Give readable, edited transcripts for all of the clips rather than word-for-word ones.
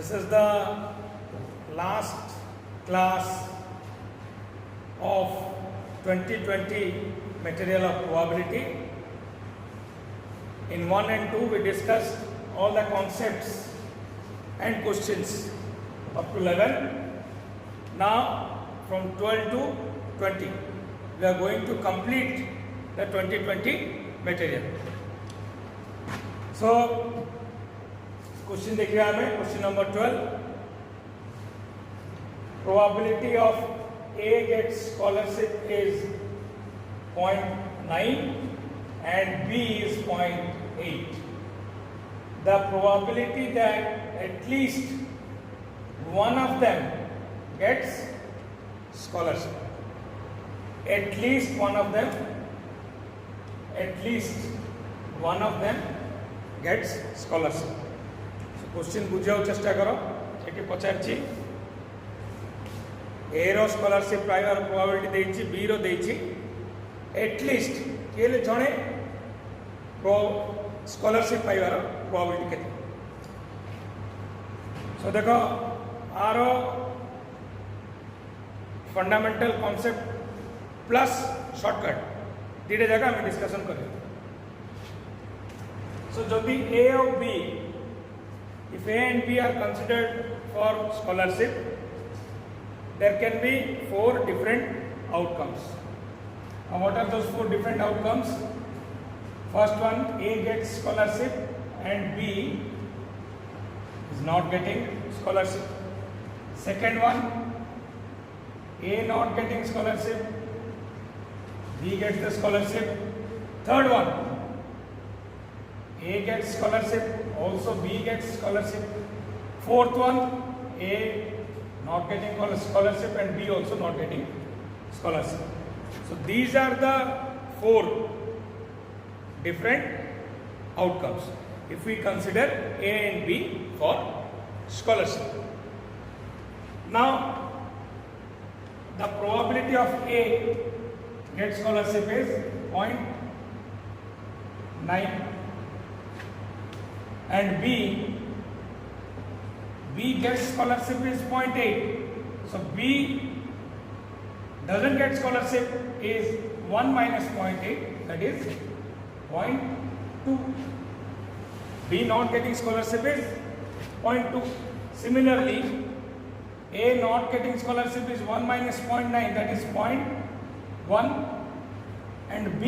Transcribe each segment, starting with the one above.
This is the last class of 2020 material of probability. In 1 and 2 we discussed all the concepts and questions up to 11. Now from 12 to 20 we are going to complete the 2020 material. So question देखिए हमें question number 12. Probability of A gets scholarship is 0.9 and B is 0.8. The probability that at least one of them gets scholarship. At least one of them gets scholarship. So question बुझाऊ चेष्टा करो. Eighty पचारछि ए रो scholarship पाइबार probability देछि B रो देछि at least केले जणे scholarship पाइबार probability केते. सो देखो आरो fundamental concept plus shortcut दीटे जगह हम डिस्कशन करें. सो जदि ए और B if A and B are considered for scholarship, there can be 4 different outcomes. And what are those 4 different outcomes? First one, A gets scholarship and B is not getting scholarship. Second one, A not getting scholarship, B gets the scholarship. Third one, A gets scholarship, also B gets scholarship. Fourth one, A not getting scholarship and B also not getting scholarship. So these are the 4 different outcomes if we consider A and B for scholarship. Now the probability of A get scholarship is 0.9 and B gets scholarship is 0.8. So B doesn't get scholarship is 1 minus 0.8, that is 0.2. B not getting scholarship is 0.2. Similarly, A not getting scholarship is 1 minus 0.9, that is 0.1, and B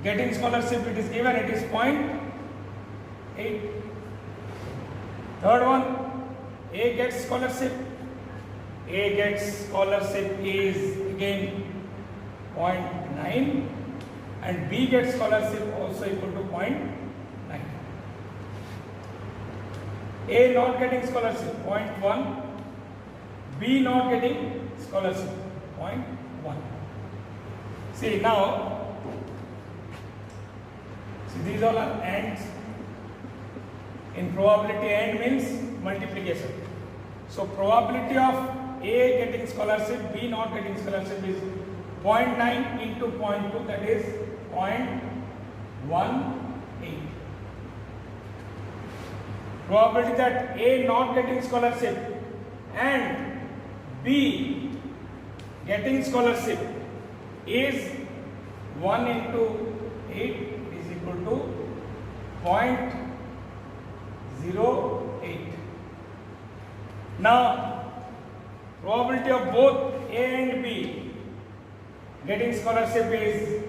getting scholarship, it is given, it is 0.8. Third one, A gets scholarship. A gets scholarship is again 0.9 and B gets scholarship also equal to 0.9. A not getting scholarship 0.1, B not getting scholarship 0.1. See now, these all are ANDs. In probability, AND means multiplication. So probability of A getting scholarship, B not getting scholarship is 0.9 into 0.2, that is 0.18. Probability that A not getting scholarship and B getting scholarship is 1 into 8 equal to 0.08. Now, probability of both A and B getting scholarship is,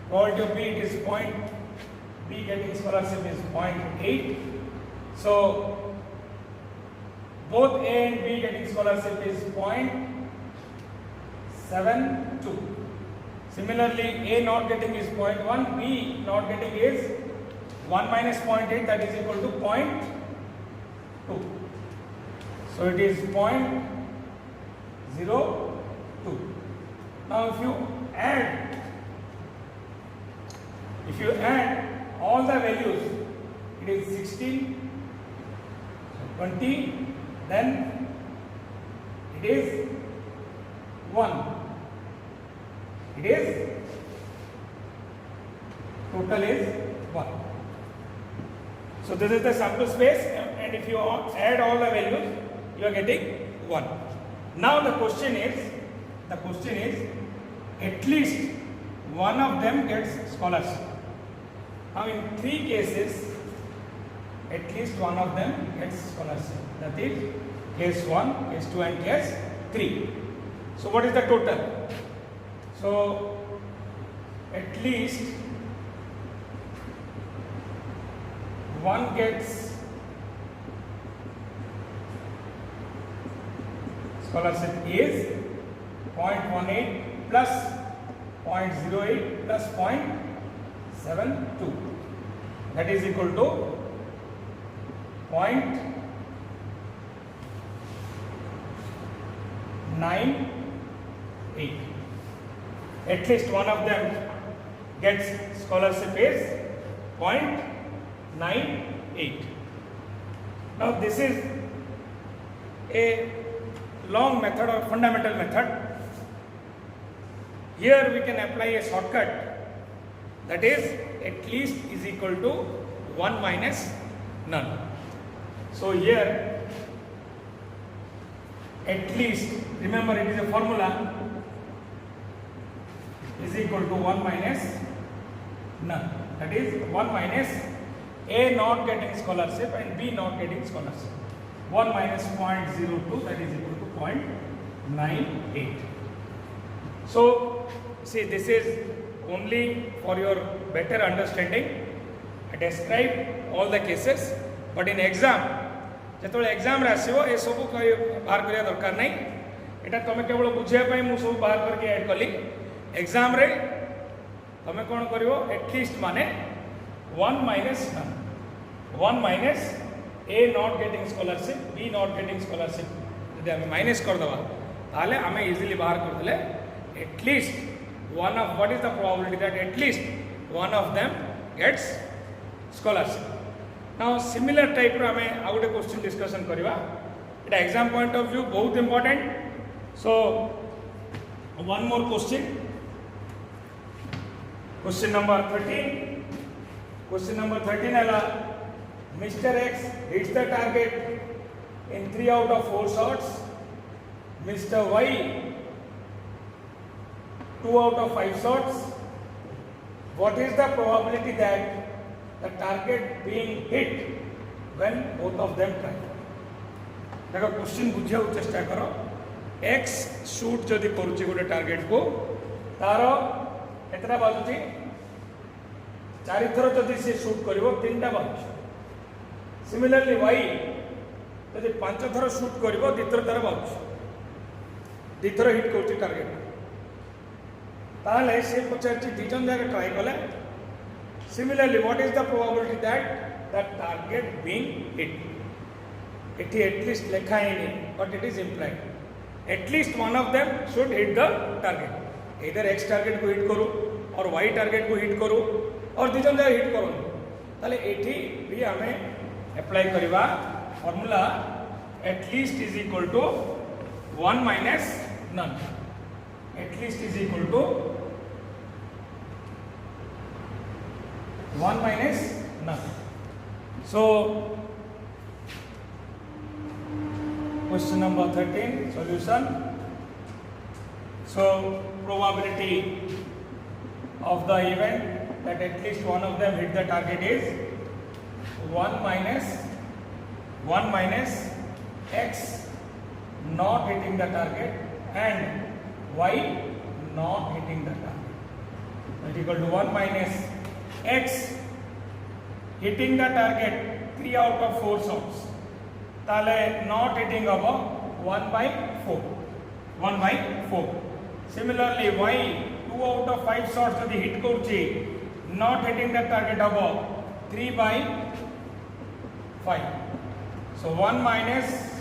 probability of B it is B getting scholarship is 0.8. So, both A and B getting scholarship is 0.72. Similarly, A not getting is 0.1, B not getting is 1 minus 0.8, that is equal to 0.2. So it is 0.02. Now if you add all the values, it is 16, 20, then it is 1. It is total is 1. So this is the sample space, and if you add all the values, you are getting 1. Now the question is, at least one of them gets scholarship. Now in 3 cases, at least one of them gets scholarship. That is case 1, case 2 and case 3. So what is the total? So at least one gets scholarship is 0.18 plus 0.08 plus 0.72. That is equal to 0.98. At least one of them gets scholarship is 0.98. Now this is a long method or fundamental method. Here we can apply a shortcut, that is at least is equal to 1 minus none. So here at least, remember it is a formula, is equal to 1 minus none. That is 1 minus A not getting scholarship and B not getting scholarship. 1 minus 0.02, that is equal to 0.98. So see, this is only for your better understanding. I describe all the cases, but in exam, ଯେତେବେଳେ exam ଆସିବ ଏସବୁ ବାହାର କରିବା ଦରକାର ନାହିଁ. ଏଇଟା ତୁମେ କେବଳ ବୁଝିବା ପାଇଁ ମୁଁ ସବୁ ବାହାର କରିକି ଆଡ଼୍ କଲି. ଏକ୍ଜାମ୍ରେ ତୁମେ କ'ଣ କରିବ, ଏଟଲିଷ୍ଟ ମାନେ 1 minus none, 1 minus A not getting scholarship, B not getting scholarship ଯଦି ଆମେ ମାଇନସ୍ କରିଦେବା ତାହେଲେ ଆମେ ଇଜିଲି ବାହାର କରିଦେଲେ at least one of, what is the probability that at least one of them gets scholarship. Now similar type ro ame out a question discussion kariba. It exam point of view बहुत important. So one more question, question number 13. Question number 13 ala Mr. X hits the target in 3 out of 4 shots. Mr. Y 2 out of 5 shots. What is the probability that the target being hit when both of them try? देखो question बुझिया चेष्टा करो. X shoot जदि करूची गोटे target को तार एतरा बाजुची 4 थर जदि से शूट करिवो 3टा बाजुची. सिमिलरली Y जदि 5 थर शूट करिवो 2 थर बाजुची, 2 थर हिट करूची टार्गेट. ताले से पचारची 2 जन जाके ट्राई कले. Similarly, what is the probability that the target being hit? It is at least lekha hai, but it is implied. At least one of them should hit the target. Either X target को hit करो और Y target को hit करो और दो जन जाके hit करो. ताले एठी भी हमें apply करिवा formula at least is equal to 1 minus none. At least is equal to 1 minus none. So question number 13 solution. So probability of the event that at least one of them hit the target is 1 minus X not hitting the target and Y not hitting the target. That is equal to 1 minus X hitting the target 3 out of 4 shots. Tale not hitting above 1 by 4. 1 by 4. Similarly, Y 2 out of 5 shots to the hit kurchi, not hitting the target above 3 by 5. So 1 minus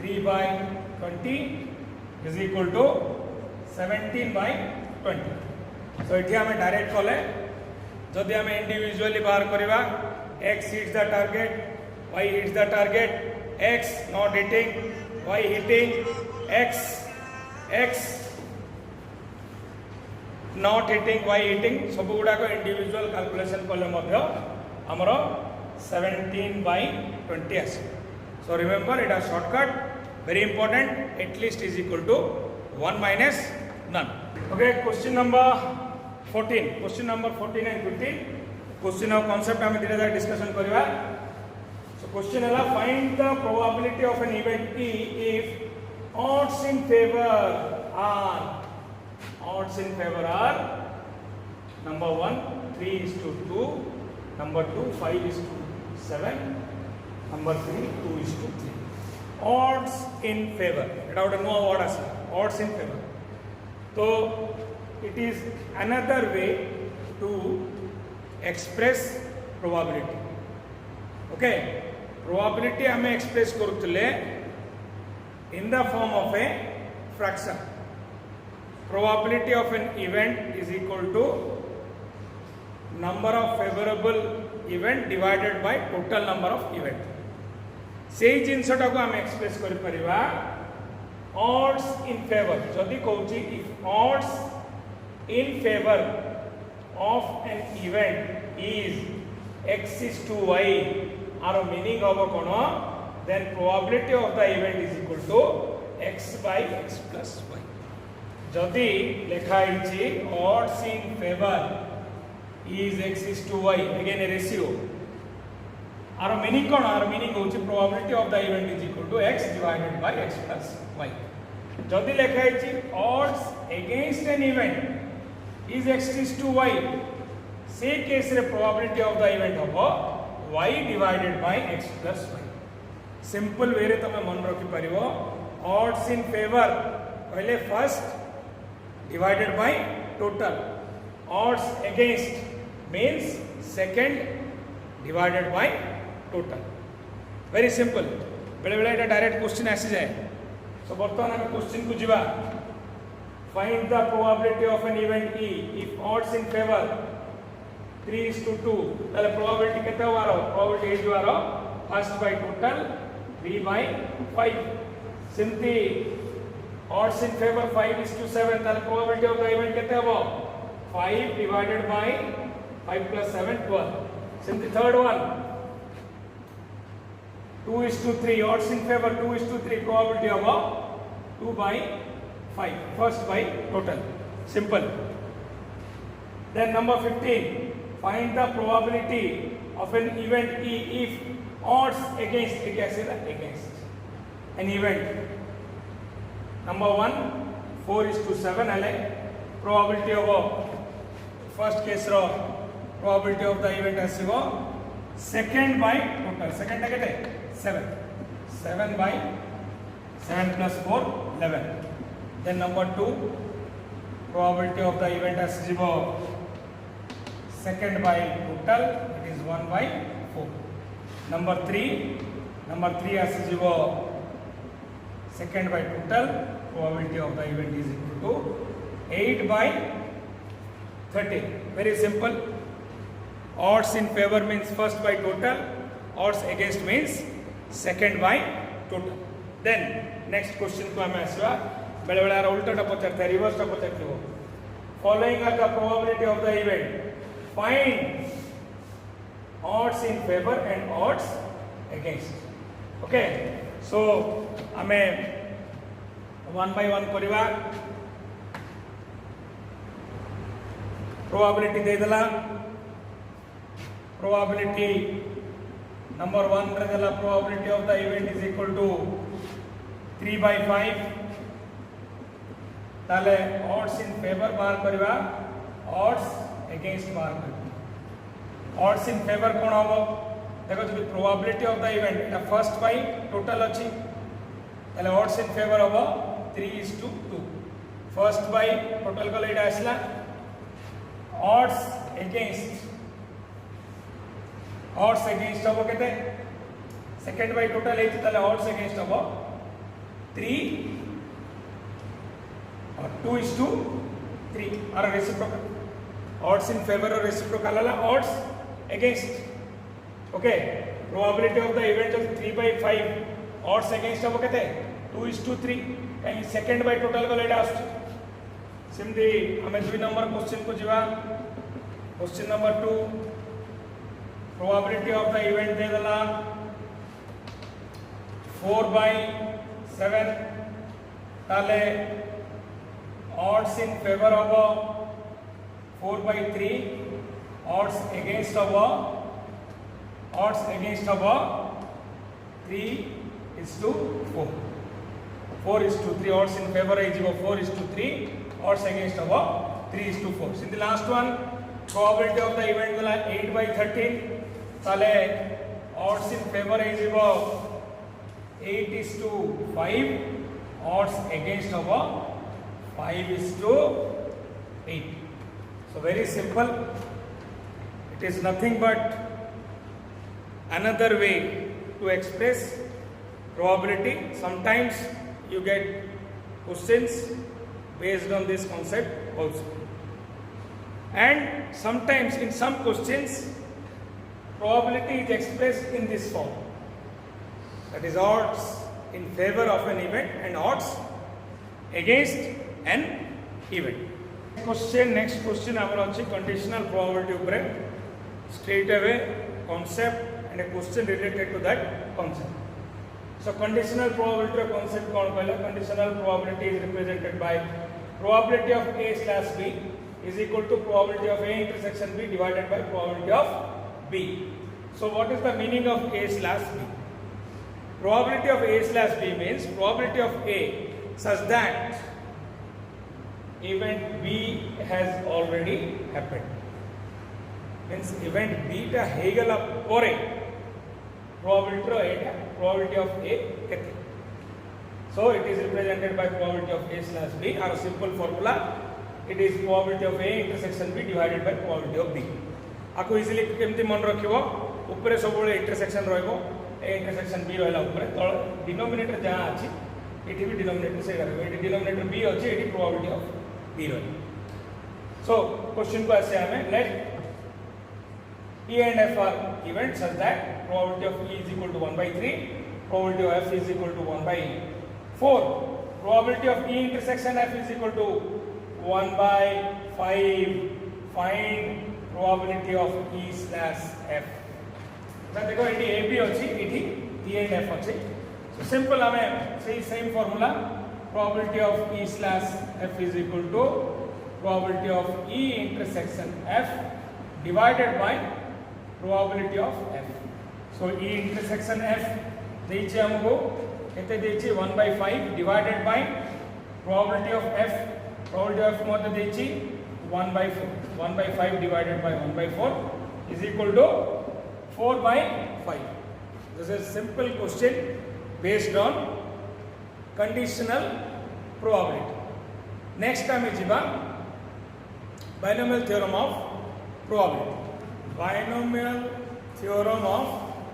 3 by 20 is equal to 17 by 20. So इठी हमें direct कले जदि आम individually बाहर करवा X hits the target, Y hits the target, X not hitting, Y hitting, X not hitting, Y hitting, सब गुड़ाक individual calculation कले आमर 17/20 आस. So remember it as shortcut, very important, at least is equal to 1 minus none. Okay, question number 14. Question number 14 and 15. Question of concept आम धीरे धीरे discussion करिवा. So question है find the probability of an event E if odds in favor are number 1 3:2, number 2 5:7, number 3 2:3. Odds in favor. It out no word as odds in favor. So it is another way to express probability. Okay, probability हमें express करुतले in the form of a fraction. Probability of an event is equal to number of favorable event divided by total number of event. सेही जिनसटा को हमें express करि परिबा odds in favor. जदि कहूची if odds in favor of an event is x is to y, our meaning of cone, then probability of the event is equal to x by x plus y. जदि लेखा हिची odds in favor is x is to y, again a ratio. Our meaning कौन? Our meaning होची probability of the event is equal to x divided by x plus y. जदि लेखा हिची odds against an event is x is to y, से case रे probability of the event होबो y divided by x plus y. Simple way रे तमे मन रखि परिबो odds in favor पहले first divided by total, odds against means second divided by total. Very simple. बेले बेले एटा डायरेक्ट क्वेश्चन आसी जाए. So बर्तमान हम क्वेश्चन को जीवा. Find the probability of an event E if odds in favor 3:2. ताले probability केते होवारो? Probability is होवारो first by total 3/5. Simply odds in favor 5:7. ताले probability of the event केते होबो? 5 divided by 5 plus 7 12. Simply third one 2:3. Odds in favor 2:3. Probability of 2/5. First by total. Simple. Then number 15. Find the probability of an event E if odds against an event. Number 1 4:7 है. Probability of first case row probability of the event आसीबो second by total. Second टा केते 7. 7 by 7 plus 4 11. Then number 2 probability of the event आसीबो second by total, it is 1 by 4. Number 3 आसीबो second by total, probability of the event is equal to 8 by 13. Very simple. Odds in favor means first by total, odds against means second by total. Then next question को हमें आसवा बेले बेले are उल्टा टा पचारते reverse टा पचारते हो. Following are the probability of the event. Find odds in favor and odds against. Okay. So हमें one by one करिवा. Probability दे दला. Probability number 1 रे दला probability of the event is equal to 3/5. ताले odds in favor बाहर करिवा, odds against बाहर करिवा. Odds in favor कौन होबो? देखो जो probability of the event Etah first by total अछि. ताले odds in favor होबो 3:2. First by total को लेटा आसला. Odds against होबो केते? Second by total है ताले odds against होबो 3 और 2:3. और reciprocal. Odds in favor और reciprocal वाला odds against. Okay. Probability of the event is 3/5. Odds against होबो केते? 2:3. कहीं second by total को लेटा आसु. सिंपली हमें 2 नंबर क्वेश्चन को जीवा. Question number 2. probability of the event दे दला 4/7 ताले odds in favor of 4/3 odds against 3:4 4:3 odds in favor is 4:3 odds against 3:4 so the last one probability of the event will 8/13 tale odds in favor is 8:5 odds against 5:8 so very simple it is nothing but another way to express probability. Sometimes you get questions based on this concept also, and sometimes in some questions probability is expressed in this form, that is odds in favor of an event and odds against an event. Next question our conditional probability upare straight away concept and a question related to that concept. So conditional probability concept कौन कहला? Conditional probability is represented by probability of A/B is equal to probability of A intersection B divided by probability of B. So what is the meaning of A/B? Probability of A/B means probability of A such that event B has already happened. Means event B ta hegala pore probability of A kete. So it is represented by probability of A/B. Our simple formula, it is probability of A intersection B divided by probability of B. आपको easily केमती मन रखिबो ऊपर सब बळे intersection रहइबो A intersection B रहला ऊपर तळ denominator जहां अछि एठी भी डिनोमिनेटर से रहइबो एठी डिनोमिनेटर B अछि एठी probability of B रहइबो. So question को ऐसे हमें let E and F are events such that probability of E is equal to 1/3, probability of F is equal to 1/4, probability of E intersection F is equal to 1/5. Find probability of E/F. ना देखो ये A B अच्छी, ये E and F अच्छी. So simple हमें same formula probability of E/F is equal to probability of E intersection F divided by probability of F. So E intersection F देइछे हमको केते देइछे 1/5 divided by probability of F. Probability of F मते देइछी 1/4. 1/5 divided by 1/4 is equal to 4/5. This is simple question based on conditional probability. Next time is binomial theorem of probability. Binomial theorem of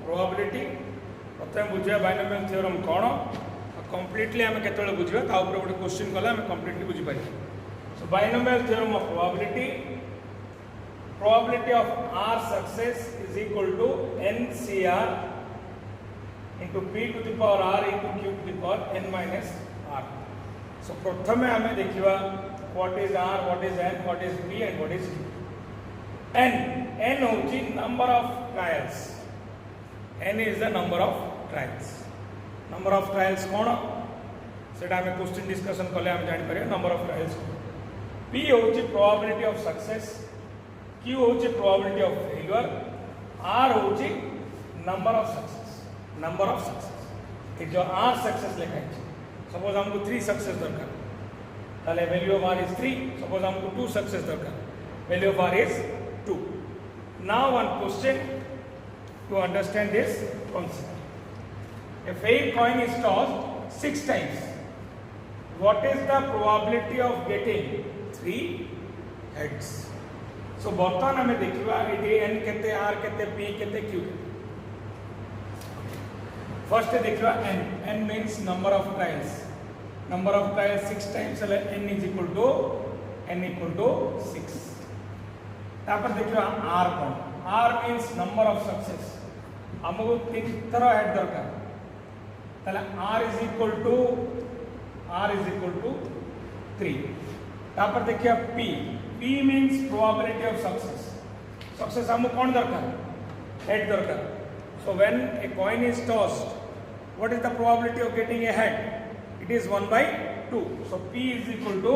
probability. प्रथम बुझिया binomial theorem कौन completely आम केतले बुझिया ता ऊपर गोटे question कला आम completely बुझी पारि. So binomial theorem of probability, probability of R success is equal to NCR into P to the power R into Q to the power N minus R. So प्रथम आम देखिवा what is R, what is N, what is P and what is Q. N होची number of trials. N is the number of trials. Number of trials कौन सेटा हमें question discussion कले हम जानि परिया number of trials. P होची probability of success, Q होची probability of failure, R होची number of success. Number of success. कि जो R success लिखा है. Suppose हमको 3 success दरकार. ताले value of R is 3. Suppose हमको 2 success दरकार. Value of R is 2. Now one question to understand this concept. A fair coin is tossed 6 times. What is the probability of getting 3 heads? So बर्तमान हमें देखिवा eighty N केते R केते P केते Q. First देखिवा N. N means number of trials. Number of trials 6 times N is equal to 6. तापर देखिवा R कौन. R means number of success. हमको 3 तरह head दरकार. ताले R is equal to 3. तापर देखिए P. P means probability of success. Success हमको कौन दरकार? head दरकार. So when a coin is tossed, what is the probability of getting a head? It is 1 by 2. So P is equal to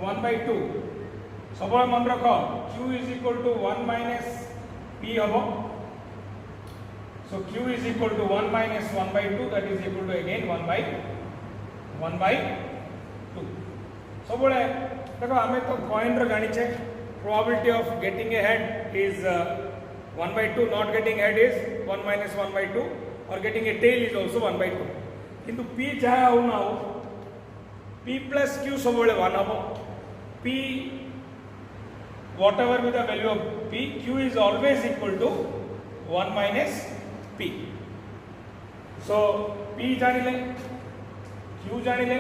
1 by 2. सबले मन रख Q is equal to 1 minus P हम. So Q is equal to 1 minus 1 by 2, that is equal to again 1 by 2. सबले देखो हमें तो coin रे जानी चाहिए. Probability of getting a head is 1 by 2. Not getting head is 1 minus 1 by 2. Or getting a tail is also 1 by 2. किंतु P चाहे हो ना हो, P plus Q सबले 1 हो. P whatever be the value of P, Q is always equal to 1 minus P. So P जानी ले, Q जानी ले,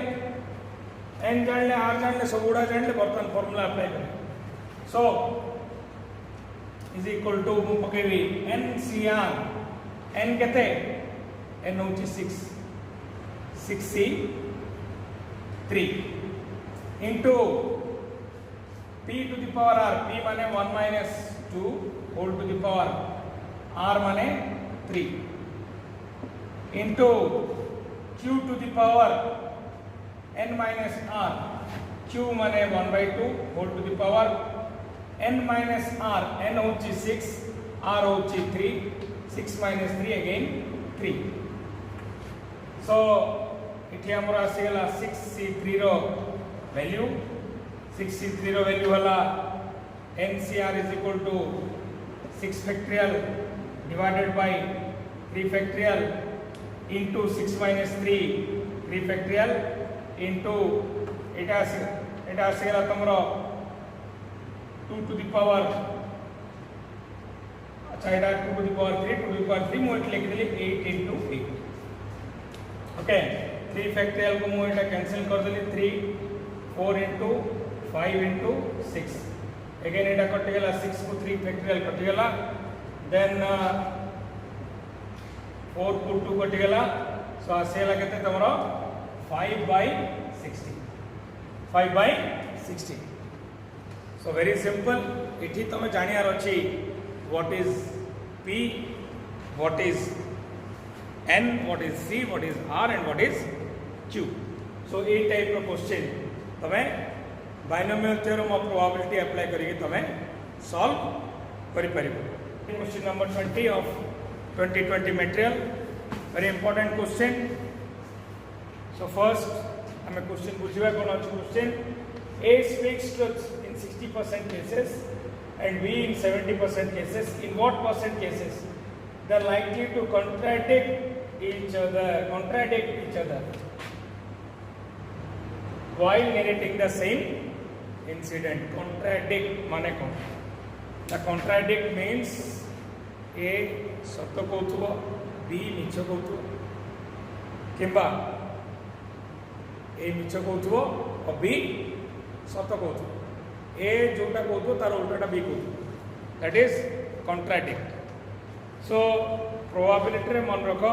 N जान ले, R जान ले, सब उड़ा जान ले, बर्तन फॉर्मूला अप्लाई करें. So is equal to पकेवी NCR, N कहते N होती 6C3 into P to the power R. P माने 1 minus 2 whole to the power R माने 3 into Q to the power N minus R. Q माने 1 by 2 whole to the power N minus R. N होची 6, R होची 3. 6 minus 3 again 3. So इठी हमर आसीगला 6C3 रो value. 6C3 रो value हला NCR is equal to 6 factorial divided by 3 factorial into 6 minus 3 factorial into Etah आसीगला तमरो 2 to the power, अच्छा एटा 2 to the power 3 मु eight लिख देली 8 into 8. Okay 3 factorial को मु एटा cancel कर देली 3 4 into 5 into 6 again एटा cut गेला 6 को 3 factorial cut गेला then 4 को 2 कट गेला. सो आसेला केते तमरो 5 by 60. So very simple. इठी तमे जानियार अछि what is P, what is N, what is C, what is R and what is Q. So ए टाइप रो क्वेश्चन तमे binomial theorem of probability apply करिके तमे सॉल्व करि परिबो. Question number 20 of 2020 material, very important question. So first हमें question बुझिबा कोन अछि question. A speaks truth in 60% cases and B in 70% cases. In what percent cases they are likely to contradict each other while narrating the same incident? Contradict माने कौन? The contradict means A सत्य कहथुबो, B मिछ कहथुबो, किंबा A मिछ कहथुबो और B सत्य कहथुबो. A जोटा कहथुबो तार उल्टाटा B कहथुबो. That is contradict. So probability रे मन रख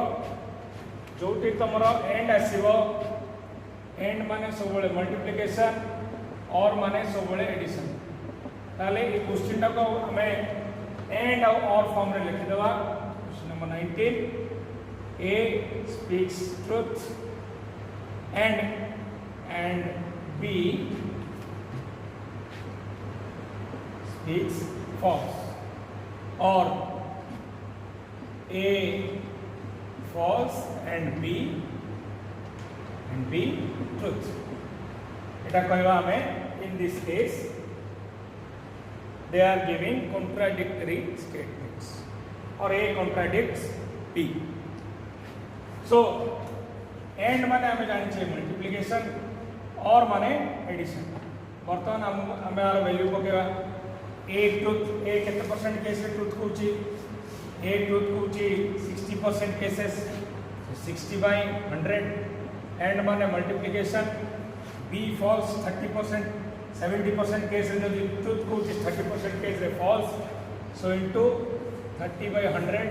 जोटी तमरो एंड आसीबो, एंड माने सबले मल्टीप्लिकेशन और माने सबले एडिशन. ताले ए क्वेश्चन टा को हमें एंड और फॉर्म रे लिखि देबा. Question number 19, A speaks truth and B speaks false, or A false and B truth. एटा कहवा हमें in this case they are giving contradictory statements or A contradicts B. So and माने हमें जानी चाहिए मल्टीप्लिकेशन और माने एडिशन. बर्तमान हमें आर वैल्यू पकेवा A ट्रुथ. A केते परसेंट केस रे ट्रुथ कहूची? A ट्रुथ कहूची 60% केसेस, 60 by 100. एंड माने मल्टीप्लिकेशन. B फॉल्स 30%, 70% केस रे जदि ट्रुथ कहूची 30% केस रे फॉल्स. सो इनटू 30 by 100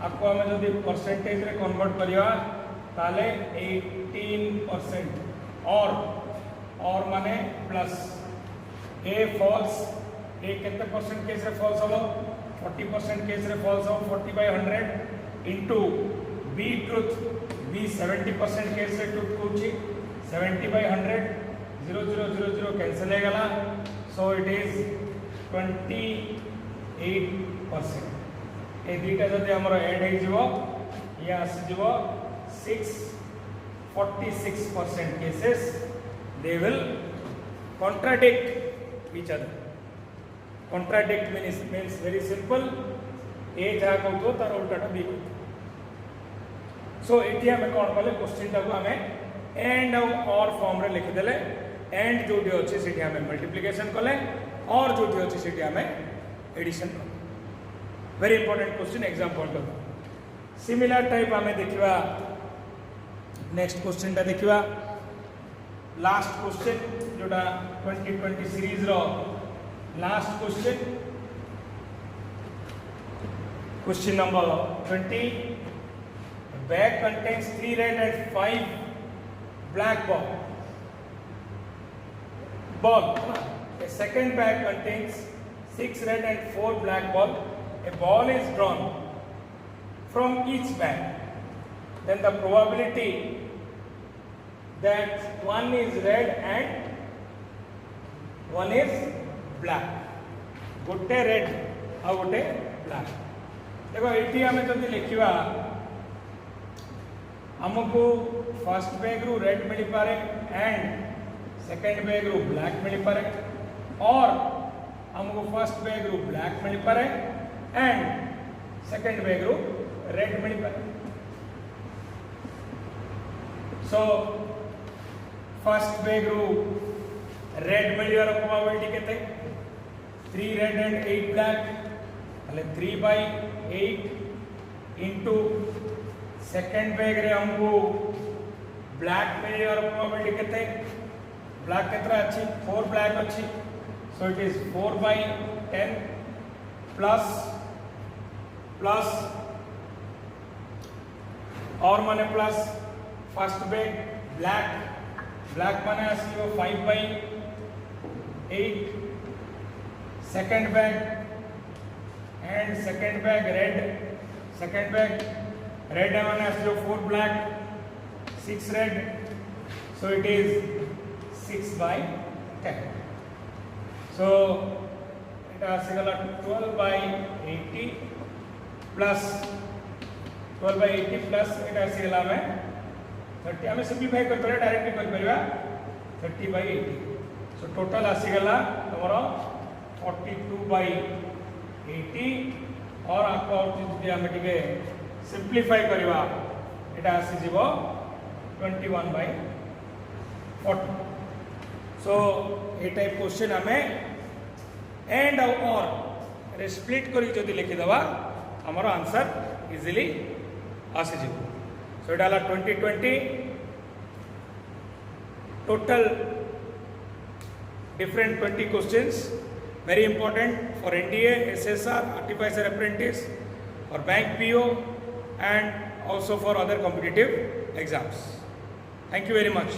आपको हमें जदि परसेंटेज रे कन्वर्ट करिया ताले 18% और माने प्लस A फॉल्स. A केते परसेंट केस रे फॉल्स हबो? 40% केस रे फॉल्स हो 40 by 100 into b truth b 70% case रे ट्रुथ होची 70 by 100 0 0 0 0 कैंसिल हो गला सो इट इज 28%. ए दुटा जदि हमर ऐड हो जिवो ये आसी जिवो 46% cases they will contradict each other. Contradict means very simple. ए जहाँ कहतो तार उल्टाटा बी कहतो. सो एटी हमें कौन कले क्वेश्चन टाको हमें एंड और फॉर्म रे लिखि देले एंड जोटी अछि सेठी हमें मल्टीप्लिकेशन कले और जोटी अछि सेठी हमें एडिशन कले. Very important question exam point of. Similar type हमें देखिबा नेक्स्ट क्वेश्चन टा देखिबा लास्ट क्वेश्चन जोटा 2020 सीरीज रो last question question number 20. Bag contains 3 red and 5 black ball. A second bag contains 6 red and 4 black ball. A ball is drawn from each bag. Then the probability that one is red and one is black. गोटे red और गोटे black. देखो ये हमें जब लिखा आमको first bag रु रेड मिल पारे एंड सेकेंड बैग रु ब्लैक मिल पारे और आमको फर्स्ट बैग रु ब्लैक मिल पारे एंड सेकेंड बैग रु रेड मिल पारे. सो फर्स्ट बैग रु रेड मिलियर प्रोबेबिलिटी केते 3 रेड एंड 8 ब्लैक એટલે 3 by 8 into सेकेंड बैग रे हमको ब्लैक मिलियर प्रोबेबिलिटी केते ब्लैक केतरा अछि 4 ब्लैक अछि so it is 4 by 10 plus और माने प्लस फर्स्ट बैग ब्लैक माने आसीबो 5 by 8 second bag and second bag red माने आसीबो 4 black 6 red so it is 6 by 10. So it आसीगला 12 by 80 plus 12 by 80 plus it आसीगला में 30 हमें सिंप्लीफाई कर परिया डायरेक्टली कर परिया 30 by 80. सो टोटल आसीगला तमरो 42 by 80 और आपको और चीज दिया हमें टिके सिंप्लीफाई करवा एटा आसी जीवो 21 by 40. So A type question हमें एंड और रे स्प्लिट करी जदी लिखि दवा हमरो आंसर इजीली आसी जीवो. सो एटा 2020 total different 20 questions very important for NDA, SSR, artificer apprentice, for bank PO and also for other competitive exams. Thank you very much.